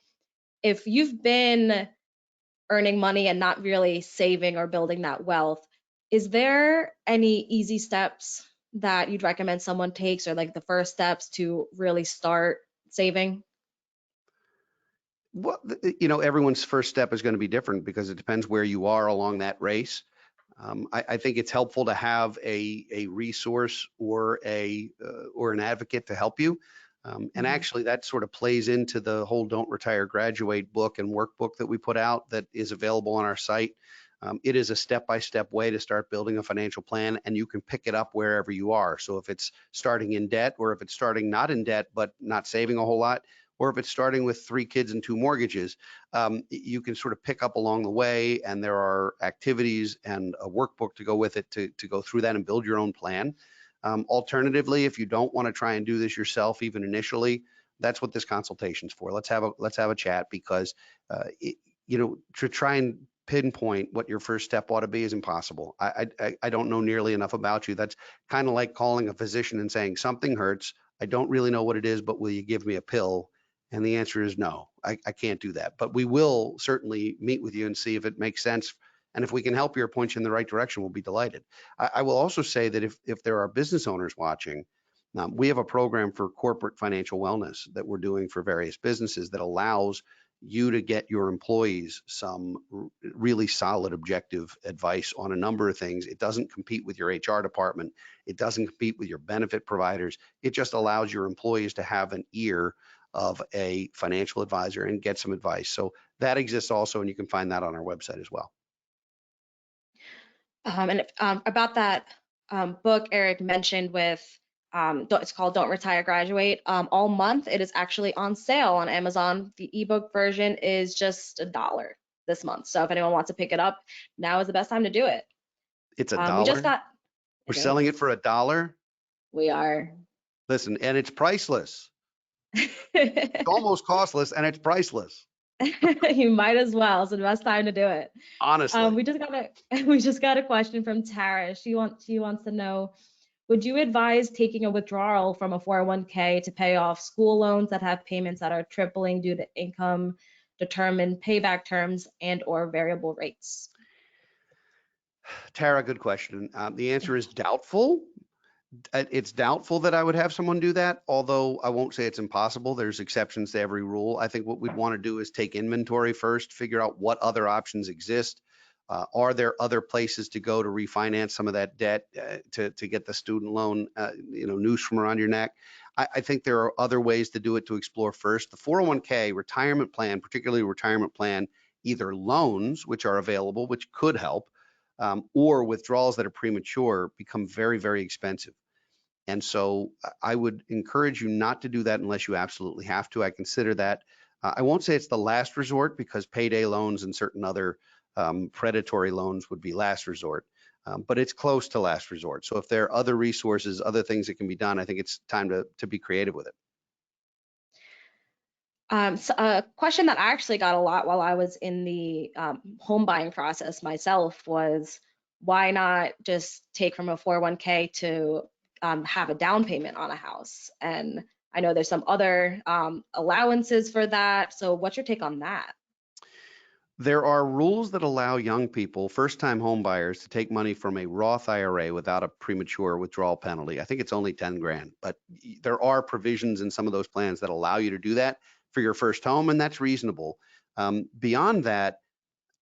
if you've been earning money and not really saving or building that wealth, is there any easy steps that you'd recommend someone takes, or like the first steps to really start saving? Well, everyone's first step is going to be different because it depends where you are along that race. I think it's helpful to have a resource or an advocate to help you. And actually, that sort of plays into the whole Don't Retire, Graduate book and workbook that we put out that is available on our site. It is a step-by-step way to start building a financial plan, and you can pick it up wherever you are. So if it's starting in debt, or if it's starting not in debt but not saving a whole lot, or if it's starting with 3 kids and 2 mortgages, you can sort of pick up along the way, and there are activities and a workbook to go with it to go through that and build your own plan. Alternatively, if you don't want to try and do this yourself, even initially, that's what this consultation's for. Let's have a chat, because to try and pinpoint what your first step ought to be is impossible. I don't know nearly enough about you. That's kind of like calling a physician and saying something hurts. I don't really know what it is, but will you give me a pill? And the answer is no, I can't do that. But we will certainly meet with you and see if it makes sense. And if we can help you or point you in the right direction, we'll be delighted. I will also say that if there are business owners watching, we have a program for corporate financial wellness that we're doing for various businesses that allows you to get your employees some really solid objective advice on a number of things. It doesn't compete with your HR department. It doesn't compete with your benefit providers. It just allows your employees to have an ear of a financial advisor and get some advice. So that exists also, and you can find that on our website as well. And about that book Eric mentioned with, it's called Don't Retire, Graduate. All month it is actually on sale on Amazon. The ebook version is just $1 this month. So if anyone wants to pick it up, now is the best time to do it. It's $1? We just got. We're selling it for $1? We are. Listen, and it's priceless. It's almost costless, and it's priceless. You might as well. It's the best time to do it. Honestly. We just got a question from Tara. She wants to know, would you advise taking a withdrawal from a 401k to pay off school loans that have payments that are tripling due to income determined payback terms and or variable rates? Tara, good question. The answer is doubtful. It's doubtful that I would have someone do that, although I won't say it's impossible. There's exceptions to every rule. I think what we'd want to do is take inventory first, figure out what other options exist. Are there other places to go to refinance some of that debt to get the student loan, noose from around your neck? I think there are other ways to do it to explore first. The 401k retirement plan, particularly retirement plan, either loans, which are available, which could help, or withdrawals that are premature, become very, very expensive. And so I would encourage you not to do that unless you absolutely have to. I consider that. I won't say it's the last resort, because payday loans and certain other predatory loans would be last resort, but it's close to last resort. So if there are other resources, other things that can be done, I think it's time to be creative with it. So a question that I actually got a lot while I was in the home buying process myself was, why not just take from a 401k to have a down payment on a house? And I know there's some other allowances for that. So what's your take on that? There are rules that allow young people, first-time home buyers, to take money from a Roth IRA without a premature withdrawal penalty. I think it's only 10 grand, but there are provisions in some of those plans that allow you to do that for your first home, and that's reasonable. Beyond that,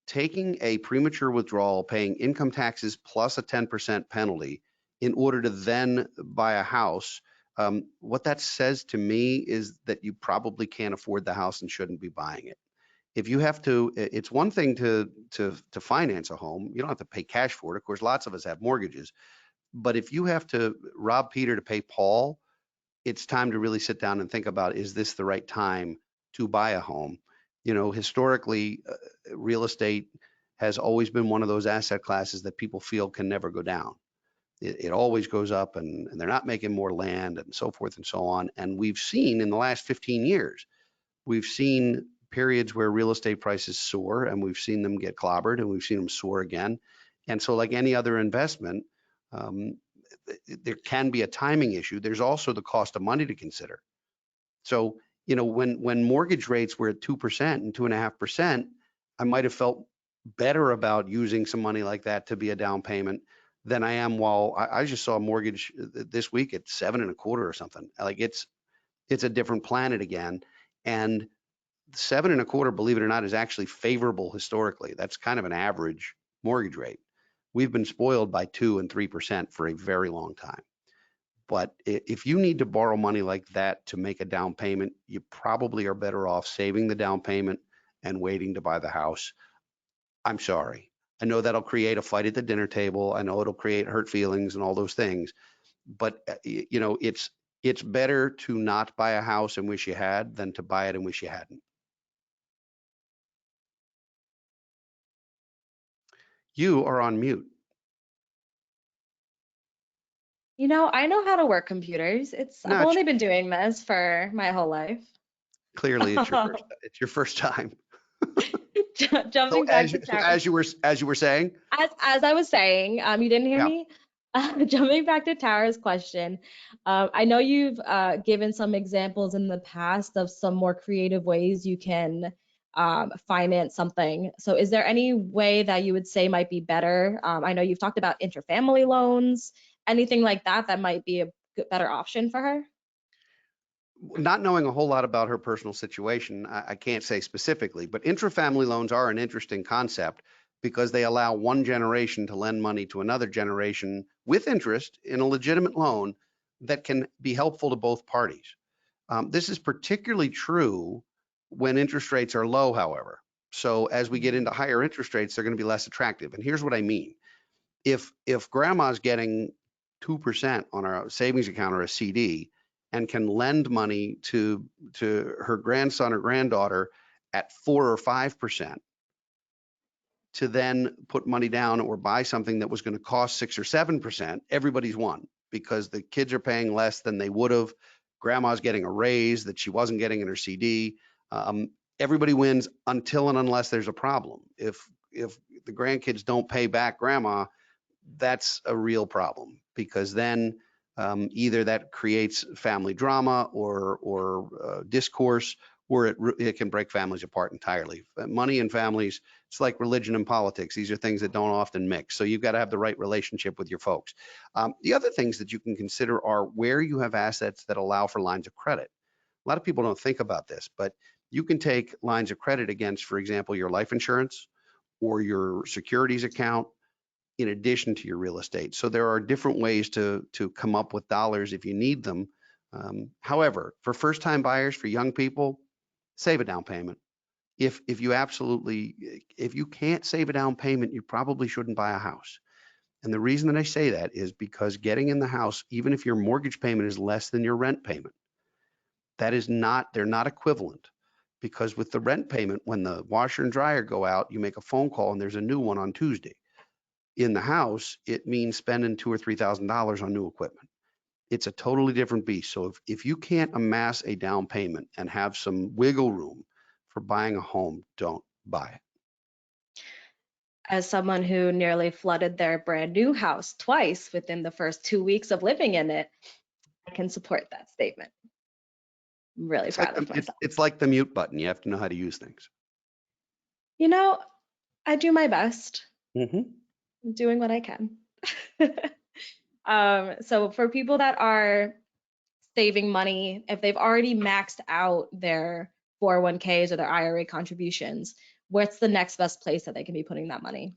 taking a premature withdrawal, paying income taxes plus a 10% penalty in order to then buy a house, what that says to me is that you probably can't afford the house and shouldn't be buying it. If you have to, it's one thing to finance a home. You don't have to pay cash for it. Of course, lots of us have mortgages. But if you have to rob Peter to pay Paul, it's time to really sit down and think about, is this the right time to buy a home? Historically, real estate has always been one of those asset classes that people feel can never go down. It always goes up, and they're not making more land and so forth and so on. And we've seen in the last 15 years, we've seen periods where real estate prices soar, and we've seen them get clobbered, and we've seen them soar again. And so, like any other investment, there can be a timing issue. There's also the cost of money to consider. So, when mortgage rates were at 2% and 2.5%, I might have felt better about using some money like that to be a down payment. than I am while I just saw a mortgage this week at 7.25 or something. Like it's a different planet again. And 7.25, believe it or not, is actually favorable historically. That's kind of an average mortgage rate. We've been spoiled by 2 and 3% for a very long time. But if you need to borrow money like that to make a down payment, you probably are better off saving the down payment and waiting to buy the house. I'm sorry. I know that'll create a fight at the dinner table. I know it'll create hurt feelings and all those things. But you know, it's better to not buy a house and wish you had than to buy it and wish you hadn't. You are on mute. You know, I know how to work computers. I've No, only been doing this for my whole life. clearly it's your first time. So Jumping back to Tara, as you were saying, as I was saying, you didn't hear yeah. me. Jumping back to Tara's question, I know you've given some examples in the past of some more creative ways you can finance something. So, is there any way that you would say might be better? I know you've talked about interfamily loans, anything like that that might be a better option for her. Not knowing a whole lot about her personal situation, I can't say specifically, but intrafamily loans are an interesting concept because they allow one generation to lend money to another generation with interest in a legitimate loan that can be helpful to both parties. This is particularly true when interest rates are low, however. So as we get into higher interest rates, they're going to be less attractive. And here's what I mean. If grandma's getting 2% on a savings account or a CD, and can lend money to her grandson or granddaughter at 4 or 5% to then put money down or buy something that was going to cost 6 or 7%, everybody's won because the kids are paying less than they would have. Grandma's getting a raise that she wasn't getting in her CD. Everybody wins until and unless there's a problem. If the grandkids don't pay back grandma, that's a real problem because then either that creates family drama or discourse, or it can break families apart entirely. Money and families, it's like religion and politics. These are things that don't often mix. So you've got to have the right relationship with your folks. The other things that you can consider are where you have assets that allow for lines of credit. A lot of people don't think about this, but you can take lines of credit against, for example, your life insurance or your securities account in addition to your real estate. So there are different ways to come up with dollars if you need them. However, for first-time buyers, for young people, save a down payment. If you can't save a down payment, you probably shouldn't buy a house. And the reason that I say that is because getting in the house, even if your mortgage payment is less than your rent payment, they're not equivalent. Because with the rent payment, when the washer and dryer go out, you make a phone call and there's a new one on Tuesday. In the house, it means spending $2,000 or $3,000 on new equipment. It's a totally different beast. So if you can't amass a down payment and have some wiggle room for buying a home, don't buy it. As someone who nearly flooded their brand new house twice within the first 2 weeks of living in it, I can support that statement. I'm really proud of myself. It's like the mute button. You have to know how to use things. You know, I do my best. Mm-hmm. I'm doing what I can. So for people that are saving money, if they've already maxed out their 401ks or their IRA contributions, what's the next best place that they can be putting that money?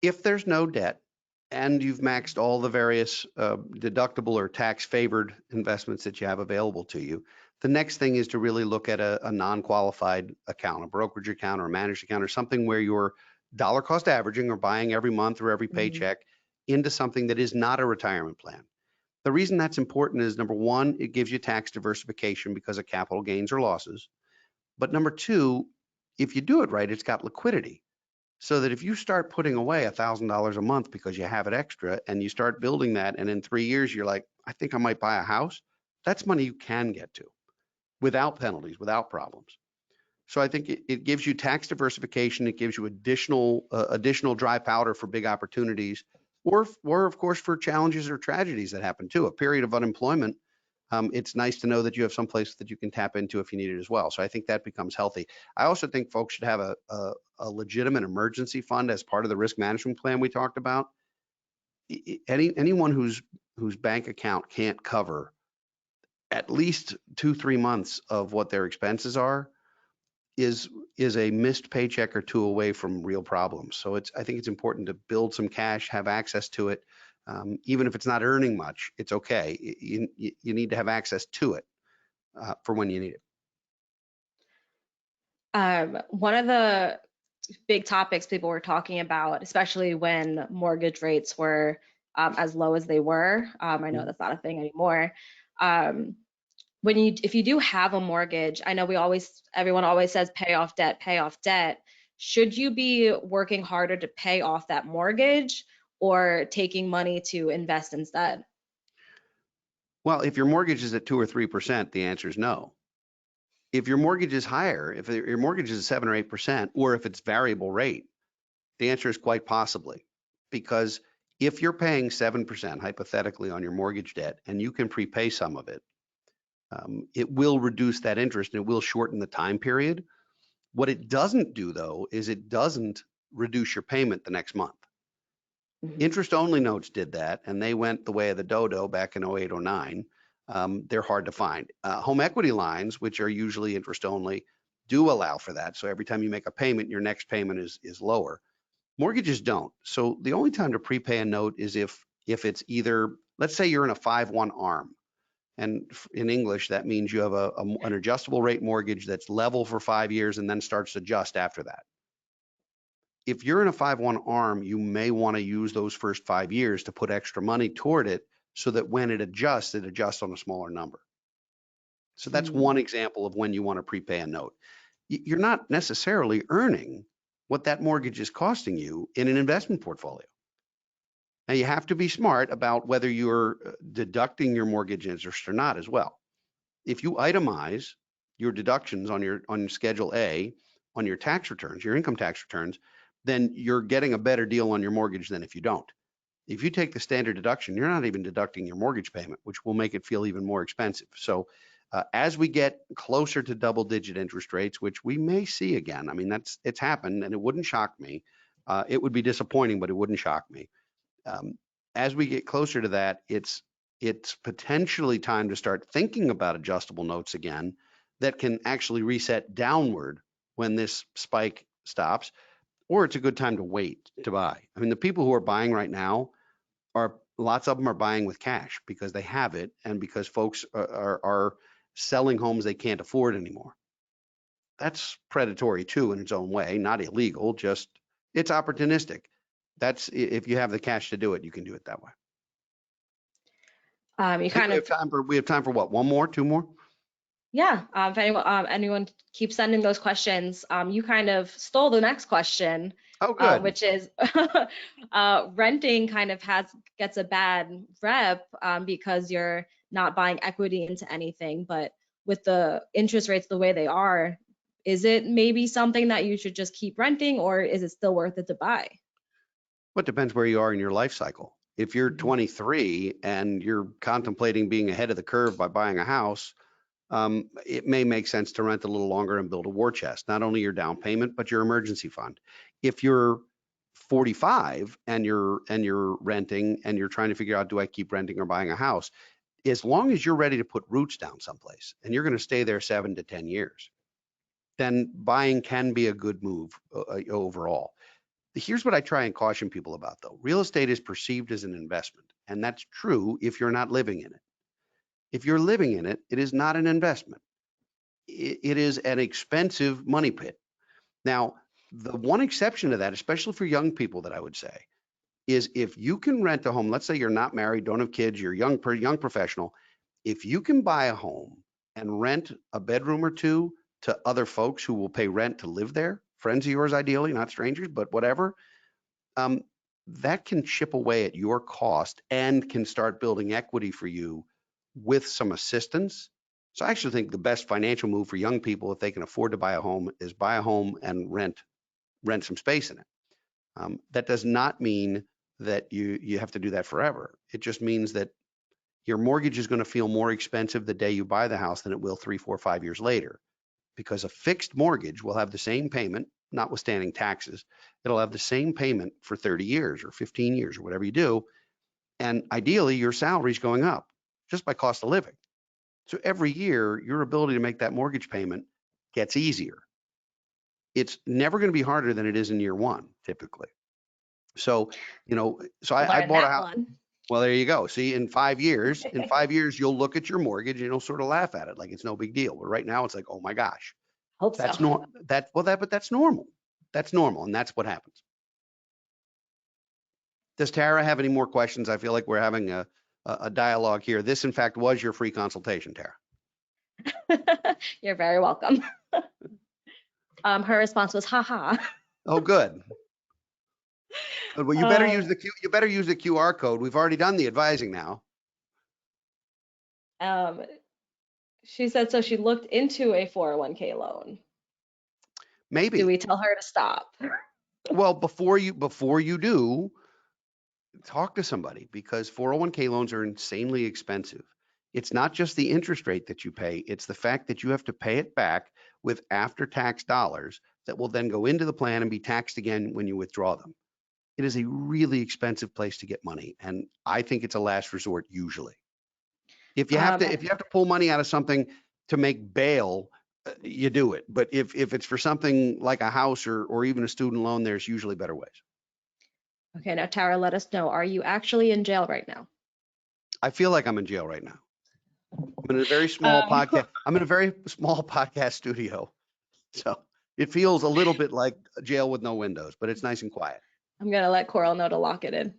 If there's no debt and you've maxed all the various deductible or tax favored investments that you have available to you, the next thing is to really look at a non-qualified account, a brokerage account or a managed account or something where you're dollar cost averaging or buying every month or every paycheck into something that is not a retirement plan. The reason that's important is number one, it gives you tax diversification because of capital gains or losses. But number two, if you do it right, it's got liquidity. So that if you start putting away $1,000 a month because you have it extra and you start building that, and in 3 years, you're like, I think I might buy a house, that's money you can get to without penalties, without problems. So I think it gives you tax diversification. It gives you additional dry powder for big opportunities, or of course for challenges or tragedies that happen too. A period of unemployment. It's nice to know that you have some place that you can tap into if you need it as well. So I think that becomes healthy. I also think folks should have a legitimate emergency fund as part of the risk management plan we talked about. anyone whose bank account can't cover at least 2-3 months of what their expenses are is a missed paycheck or two away from real problems. So I think it's important to build some cash, have access to it. Even if it's not earning much, it's okay. You need to have access to it for when you need it. One of the big topics people were talking about, especially when mortgage rates were as low as they were. I know that's not a thing anymore. If you do have a mortgage, I know everyone always says pay off debt, pay off debt. Should you be working harder to pay off that mortgage or taking money to invest instead? Well, if your mortgage is at 2 or 3%, the answer is no. If your mortgage is higher, if your mortgage is 7 or 8%, or if it's variable rate, the answer is quite possibly. Because if you're paying 7% hypothetically on your mortgage debt and you can prepay some of it, it will reduce that interest and it will shorten the time period. What it doesn't do, though, is it doesn't reduce your payment the next month. Interest-only notes did that, and they went the way of the dodo back in 08, 09. They're hard to find. Home equity lines, which are usually interest-only, do allow for that. So every time you make a payment, your next payment is lower. Mortgages don't. So the only time to prepay a note is if it's either, let's say you're in a 5-1 ARM. And in English, that means you have an adjustable rate mortgage that's level for 5 years and then starts to adjust after that. If you're in a 5-1 ARM, you may want to use those first 5 years to put extra money toward it so that when it adjusts on a smaller number. So that's one example of when you want to prepay a note. You're not necessarily earning what that mortgage is costing you in an investment portfolio. Now, you have to be smart about whether you're deducting your mortgage interest or not as well. If you itemize your deductions on Schedule A on your tax returns, your income tax returns, then you're getting a better deal on your mortgage than if you don't. If you take the standard deduction, you're not even deducting your mortgage payment, which will make it feel even more expensive. So as we get closer to double-digit interest rates, which we may see again, I mean, it's happened and it wouldn't shock me. It would be disappointing, but it wouldn't shock me. As we get closer to that, it's potentially time to start thinking about adjustable notes again that can actually reset downward when this spike stops, or it's a good time to wait to buy. I mean, the people who are buying right now lots of them are buying with cash because they have it and because folks are selling homes they can't afford anymore. That's predatory too in its own way, not illegal, just it's opportunistic. That's if you have the cash to do it, you can do it that way. We have time for what? One more, two more? Yeah. If anyone keeps sending those questions, you kind of stole the next question. Oh, good. Which is renting kind of gets a bad rep because you're not buying equity into anything. But with the interest rates the way they are, is it maybe something that you should just keep renting, or is it still worth it to buy? Well, it depends where you are in your life cycle. If you're 23 and you're contemplating being ahead of the curve by buying a house, it may make sense to rent a little longer and build a war chest, not only your down payment, but your emergency fund. If you're 45 and you're renting and you're trying to figure out, do I keep renting or buying a house? As long as you're ready to put roots down someplace and you're going to stay there 7 to 10 years, then buying can be a good move overall. Here's what I try and caution people about, though. Real estate is perceived as an investment, and that's true if you're not living in it. If you're living in it, it is not an investment. It is an expensive money pit. Now, the one exception to that, especially for young people, that I would say, is if you can rent a home, let's say you're not married, don't have kids, you're young professional, if you can buy a home and rent a bedroom or two to other folks who will pay rent to live there, friends of yours ideally, not strangers, but whatever, that can chip away at your cost and can start building equity for you with some assistance. So I actually think the best financial move for young people, if they can afford to buy a home, is buy a home and rent some space in it. That does not mean that you have to do that forever. It just means that your mortgage is going to feel more expensive the day you buy the house than it will 3, 4, 5 years later, because a fixed mortgage will have the same payment, notwithstanding taxes. It'll have the same payment for 30 years or 15 years or whatever you do. And ideally, your salary's going up just by cost of living. So every year, your ability to make that mortgage payment gets easier. It's never going to be harder than it is in year one, typically. So, I Learn bought a that house. one. Well, there you go. See, in 5 years, you'll look at your mortgage and you'll sort of laugh at it like it's no big deal. But right now, it's like, oh my gosh, Hope so. but that's normal. That's normal, and that's what happens. Does Tara have any more questions? I feel like we're having a dialogue here. This, in fact, was your free consultation, Tara. You're very welcome. Her response was, haha. Oh, good. Well, you better use the QR code. We've already done the advising now. She said, so she looked into a 401k loan. Maybe. Do we tell her to stop? Well, before you do, talk to somebody, because 401k loans are insanely expensive. It's not just the interest rate that you pay, it's the fact that you have to pay it back with after-tax dollars that will then go into the plan and be taxed again when you withdraw them. It is a really expensive place to get money, and I think it's a last resort usually. If you have to pull money out of something to make bail, you do it. But if it's for something like a house or even a student loan, there's usually better ways. Okay, now Tara, let us know. Are you actually in jail right now? I feel like I'm in jail right now. I'm in a very small podcast. I'm in a very small podcast studio, so it feels a little bit like a jail with no windows, but it's nice and quiet. I'm gonna let Coral know to lock it in.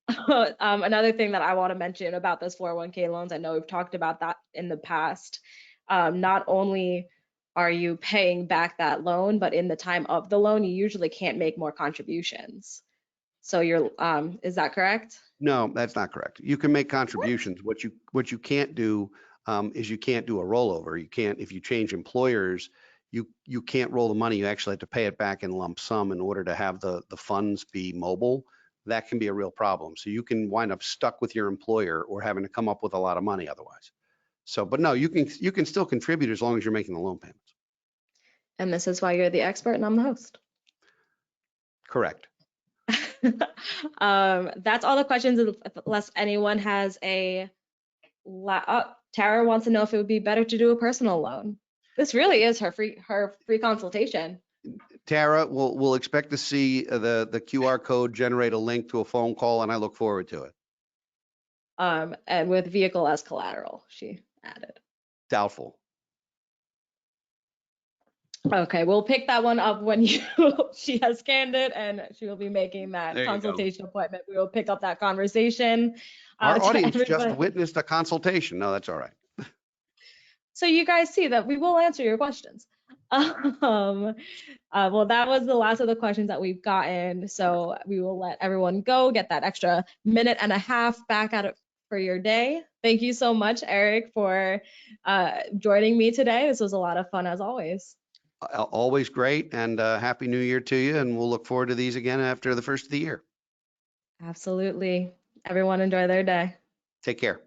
Another thing that I want to mention about those 401k loans, I know we've talked about that in the past. Not only are you paying back that loan, but in the time of the loan, you usually can't make more contributions. So is that correct? No, that's not correct. You can make contributions. What you can't do is you can't do a rollover. You can't, if you change employers, you can't roll the money. You actually have to pay it back in lump sum in order to have the funds be mobile. That can be a real problem. So you can wind up stuck with your employer or having to come up with a lot of money otherwise. So, but no, you can still contribute as long as you're making the loan payments. And this is why you're the expert and I'm the host. Correct. That's all the questions, unless anyone has Tara wants to know if it would be better to do a personal loan. This really is her free consultation. Tara, we'll expect to see the QR code generate a link to a phone call, and I look forward to it. And with vehicle as collateral, she added. Doubtful. Okay, we'll pick that one up when she has scanned it and she will be making that consultation appointment. We will pick up that conversation. Our audience just witnessed a consultation. No, that's all right. So you guys see that we will answer your questions. Well, that was the last of the questions that we've gotten. So we will let everyone go, get that extra minute and a half back at it for your day. Thank you so much, Eric, for joining me today. This was a lot of fun as always. Always great, and Happy New Year to you. And we'll look forward to these again after the first of the year. Absolutely. Everyone enjoy their day. Take care.